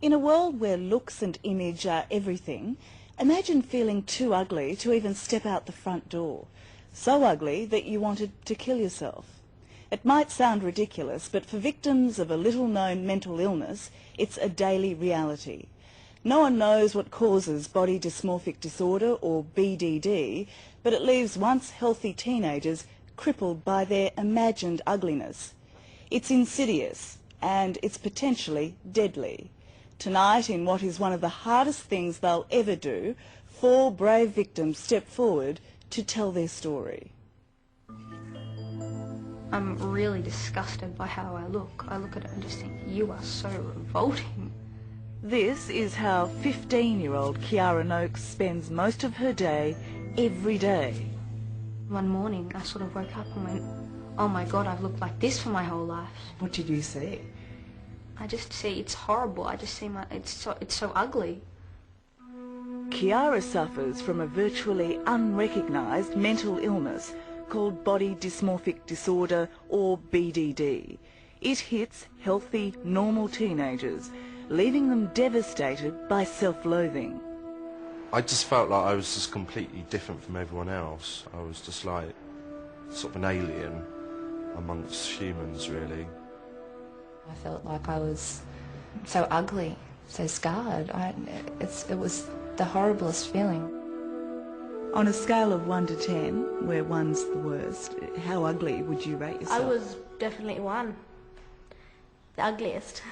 In a world where looks and image are everything, imagine feeling too ugly to even step out the front door. So ugly that you wanted to kill yourself. It might sound ridiculous, but for victims of a little-known mental illness, it's a daily reality. No one knows what causes body dysmorphic disorder, or BDD, but it leaves once healthy teenagers crippled by their imagined ugliness. It's insidious, and it's potentially deadly. Tonight, in what is one of the hardest things they'll ever do, 4 brave victims step forward to tell their story. I'm really disgusted by how I look. I look at it and just think, you are so revolting. This is how 15-year-old Kiara Noakes spends most of her day, every day. One morning, I sort of woke up and went, oh my God, I've looked like this for my whole life. What did you see? I just see it's horrible. I just see it's so ugly. Kiara suffers from a virtually unrecognised mental illness called body dysmorphic disorder, or BDD. It hits healthy, normal teenagers, leaving them devastated by self-loathing. I just felt like I was just completely different from everyone else. I was just like sort of an alien amongst humans, really. I felt like I was so ugly, so scarred. It was the horriblest feeling. On a scale of 1 to 10, where 1's the worst, how ugly would you rate yourself? I was definitely 1. The ugliest.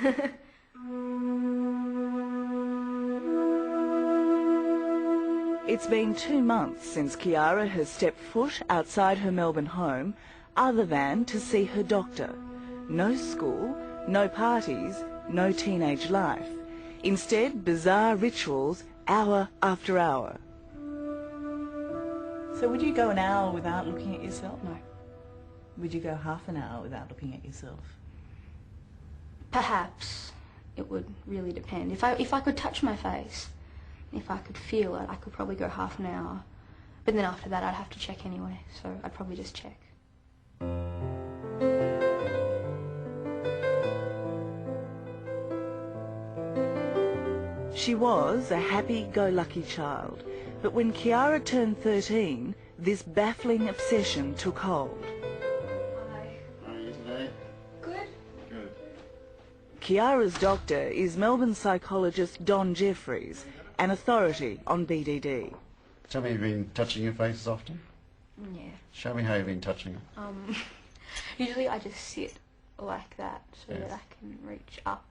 It's been 2 months since Kiara has stepped foot outside her Melbourne home, other than to see her doctor. No school, no parties, no teenage life. Instead, bizarre rituals, hour after hour. So would you go an hour without looking at yourself? No. Would you go half an hour without looking at yourself? Perhaps. It would really depend. If I could touch my face, if I could feel it, I could probably go half an hour. But then after that, I'd have to check anyway, so I'd probably just check. She was a happy-go-lucky child, but when Kiara turned 13, this baffling obsession took hold. Hi. How are you today? Good. Good. Kiara's doctor is Melbourne psychologist Don Jeffries, an authority on BDD. Tell me, you've been touching your face often? Yeah. Show me how you've been touching it. Usually I just sit like that so Yes. that I can reach up.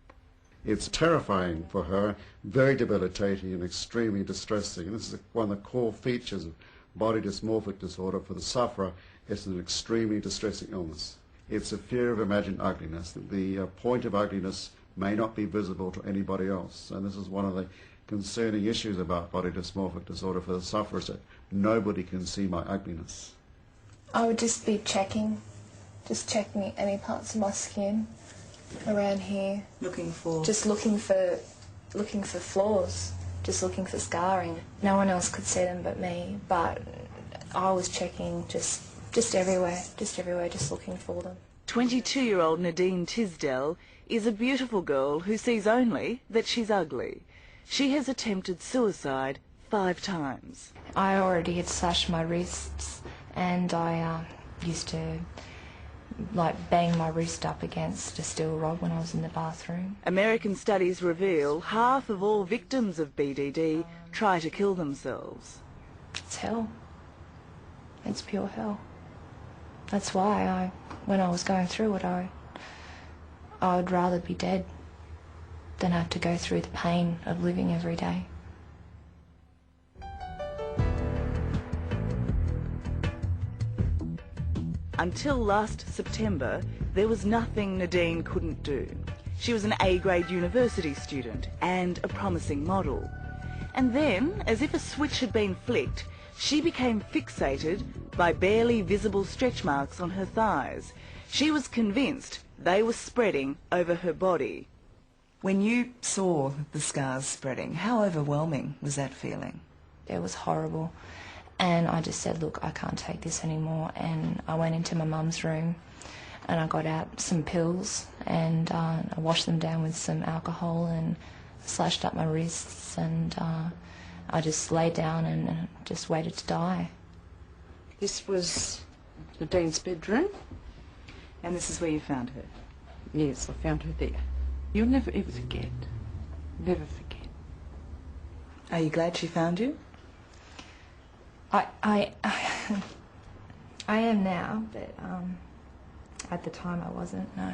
It's terrifying for her, very debilitating and extremely distressing. This is one of the core features of body dysmorphic disorder. For the sufferer, it's an extremely distressing illness. It's a fear of imagined ugliness, that the point of ugliness may not be visible to anybody else. And this is one of the concerning issues about body dysmorphic disorder for the sufferers, that nobody can see my ugliness. I would just be checking any parts of my skin around here. Looking for? Just looking for flaws, just looking for scarring. No one else could see them but me, but I was checking just everywhere, just looking for them. 22-year-old Nadine Tisdale is a beautiful girl who sees only that she's ugly. She has attempted suicide 5 times. I already had slashed my wrists, and I used to bang my wrist up against a steel rod when I was in the bathroom. American studies reveal half of all victims of BDD try to kill themselves. It's hell. It's pure hell. That's why when I was going through it, I would rather be dead than have to go through the pain of living every day. Until last September, there was nothing Nadine couldn't do. She was an A-grade university student and a promising model. And then, as if a switch had been flicked, she became fixated by barely visible stretch marks on her thighs. She was convinced they were spreading over her body. When you saw the scars spreading, how overwhelming was that feeling? It was horrible. And I just said, look, I can't take this anymore. And I went into my mum's room and I got out some pills and I washed them down with some alcohol and slashed up my wrists, and I just lay down and just waited to die. This was the Dean's bedroom. And this is where you found her? Yes, I found her there. You'll never ever forget. Never forget. Are you glad she found you? I am now, but at the time I wasn't, no.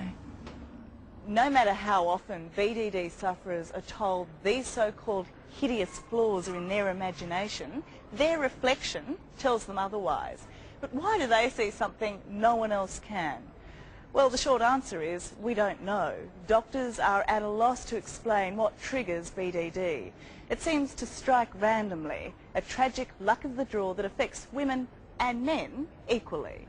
No matter how often BDD sufferers are told these so-called hideous flaws are in their imagination, their reflection tells them otherwise. But why do they see something no one else can? Well, the short answer is we don't know. Doctors are at a loss to explain what triggers BDD. It seems to strike randomly, a tragic luck of the draw that affects women and men equally.